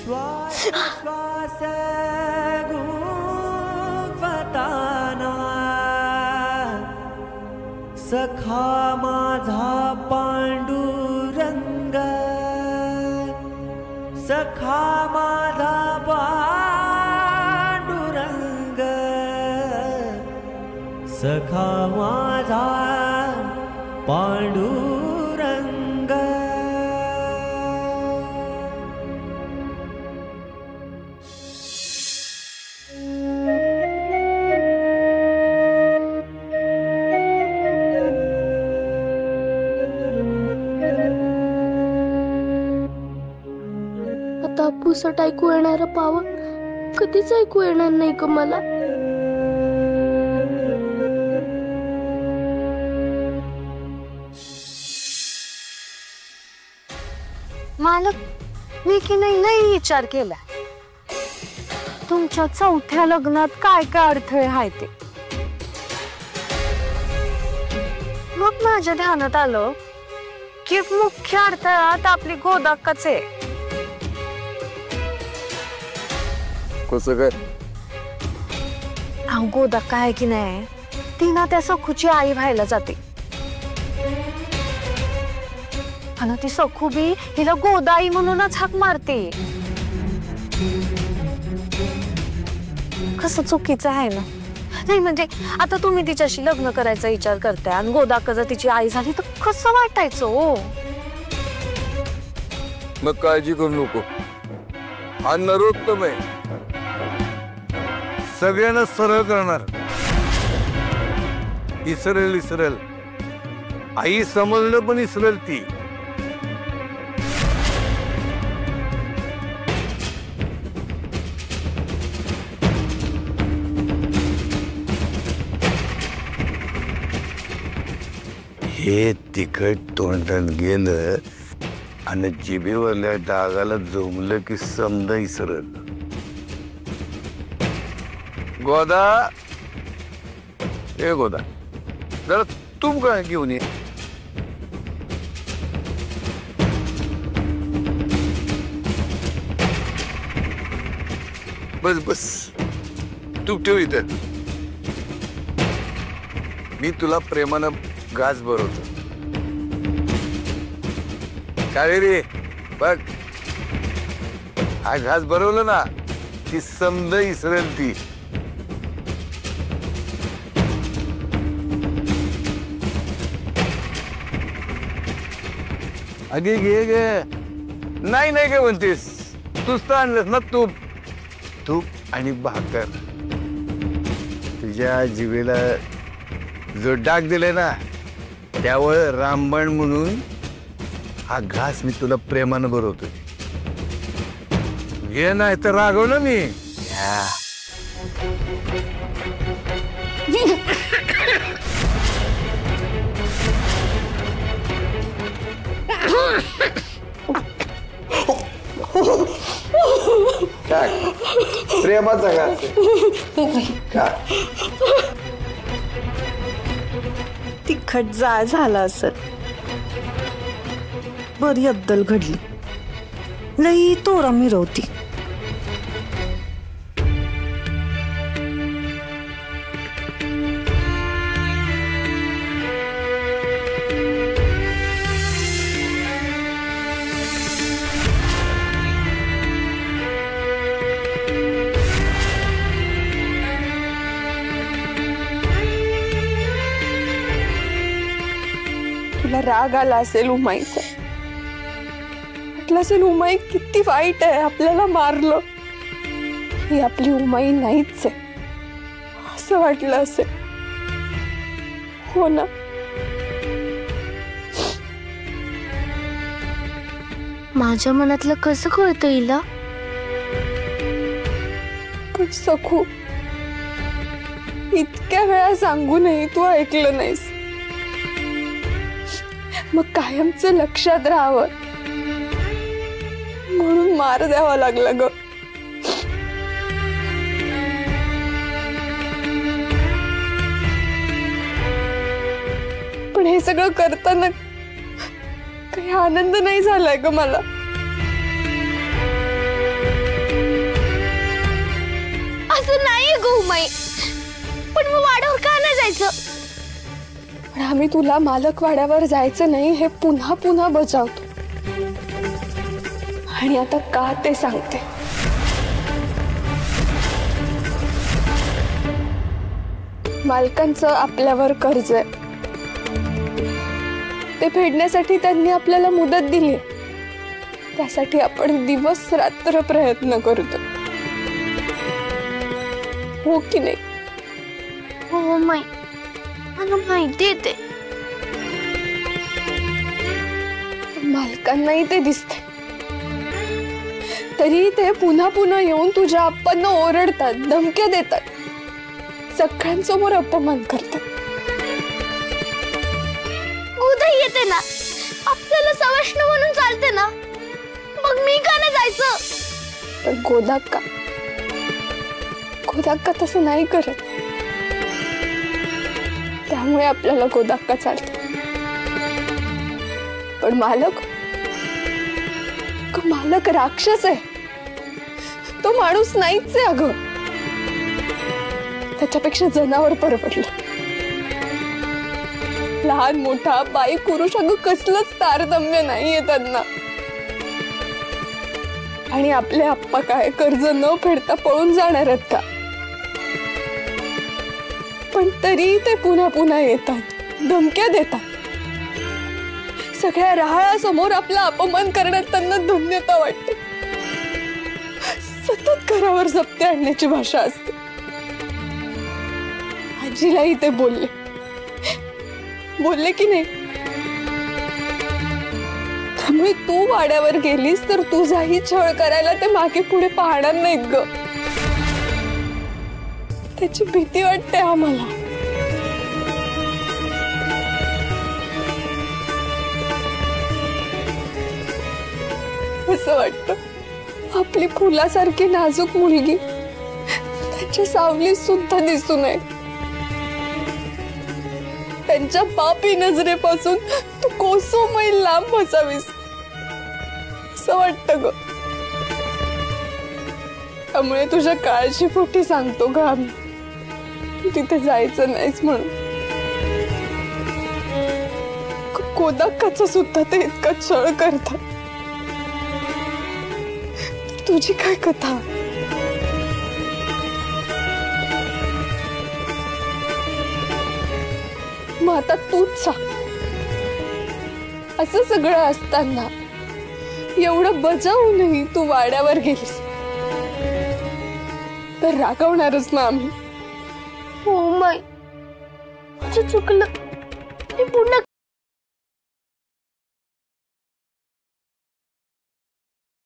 श्वास गुंफताना सखा माझा पांडुरंग, सखा माझा पांडुरंग, सखा माझा पांडुरंग। आता पुसट ऐकू येणार पाव कधीच ऐकू येणार नाही ग मला। मालक, मी की नाही लई विचार केला तुमच्या चौथ्या लग्नात काय काय अडथळे आहेत ते। मग माझ्या ध्यानात आलं की मुख्य अडथळा आपली गोदाक्काच आहे। कसं काय? गोदाक्का आहे की नाही ती ना त्या सखूची आई व्हायला जाते आणि ती सखू बी हिला गोदाई म्हणूनच हाक मारते। कसं चुकीचं आहे ना? नाही म्हणजे आता तुम्ही तिच्याशी लग्न करायचा विचार करताय आणि गोदाक्का जर तिची आई झाली तर कसं वाटायचं हो? मग काळजी करू नको, हा नरोत्तम आहे, सगळ्यांना सरळ करणार। इसरेल इसरेल आई समजलं पण इसरेल ती। हे तिखट तोंडात गेलं आणि जिभेवरल्या डागाला जमलं की समजा इसरल। गोदा, ए गोदा, जरा तूप काय घेऊन ये। बस बस तूप ठेव इथं, मी तुला प्रेमानं घास भरवतो। काय रे बघ, हा घास भरवलं ना ती समजा इसरेल ती। अगे घे गे, नाही नाही काय म्हणतेस, तूच तर आणलंस ना तूप, तूप आणि भाकर। तुझ्या जिभेला जो डाग दिलाय ना त्यावर रामबाण म्हणून हा घास मी तुला प्रेमानं भरवतोय। घे नाही तर रागवलं मी। प्रेमाचा घास तिखट जाळ झाला असत, बरी अद्दल घडली, लई तोरा मिरवती। तुला राग आला असेल उमाईचा, म्हटलं असेल उमाई किती वाईट आहे, आपल्याला मारलं, ही आपली उमाई नाहीच आहे असं वाटलं असेल, हो ना? माझ्या मनातलं कसं कळतं हिला? पण सखू, इतक्या वेळा सांगूनही तू ऐकलं नाहीस, मग कायमचं लक्षात राहावं म्हणून मार द्यावा लागला ग। पण हे सगळं करताना काही आनंद नाही झालाय ग मला। गो माई, पण मग वाड्यावर का नाही जायचं? पण आम्ही तुला मालक वाड्यावर जायचं नाही हे पुन्हा पुन्हा बजावतो, आणि आता का ते सांगते. मालकांचं आपल्यावर कर्ज आहे, ते फेडण्यासाठी त्यांनी आपल्याला मुदत दिली. त्यासाठी आपण दिवस रात्र प्रयत्न करतो, हो की नाही? हो माई, मला माहिती ते. मालकांनाही ते दिसते, तरी ते पुन्हा पुन्हा येऊन तुझ्या आप्पांना ओरडतात, धमक्या देतात, सगळ्यांसमोर अपमान करतात. गोदा येते ना, आपल्याला सवाष्ण म्हणून चालते ना, मग मी का नाही जायचं? पण गोदाक्का तसं नाही करत, त्यामुळे आपल्याला गोदाक्का चालते. पण मालक राक्षस आहे, तो माणूस नाहीच आहे अगं. त्याच्यापेक्षा जनावर परवडलं. लहान मोठा बाई पुरुष अगं कसलंच तारतम्य नाहीये त्यांना. आणि आपले आप्पा काय कर्ज न फेडता पळून जाणार आहेत का? पण तरी ते पुन्हा पुन्हा येतात, धमक्या देतात. सगळ्या राहाळासमोर आपला अपमान करण्यात त्यांना धन्यता वाटते. सतत घरावर जप्ते आणण्याची भाषा असते. आजीलाही ते बोलले की नाही? त्यामुळे तू वाड्यावर गेलीस तर तुझाही छळ करायला ते मागे पुढे पाहणार नाहीत ग. त्याची भीती वाटते आम्हाला. असं वाटतं आपली फुलासारखी नाजूक मुलगी त्यांच्या सावलीत सुद्धा दिसू नये. त्यांच्या पापी नजरेपासून तू कोसो मैल लांब बसावीस असं वाटतं ग. त्यामुळे तुझ्या काळजीपोटी सांगतो ग आम्ही, तिथे जायचं नाहीच म्हणून. गोदाक्काचं सुद्धा ते इतका छळ करतात. तुझी काय कथा? मग आता तूच सांग, असं सगळं असताना एवढं बजावूनही तू वाड्यावर गेलीस तर रागवणारच ना आम्ही. हो माई, माझं चुकलं. मी पुन्हा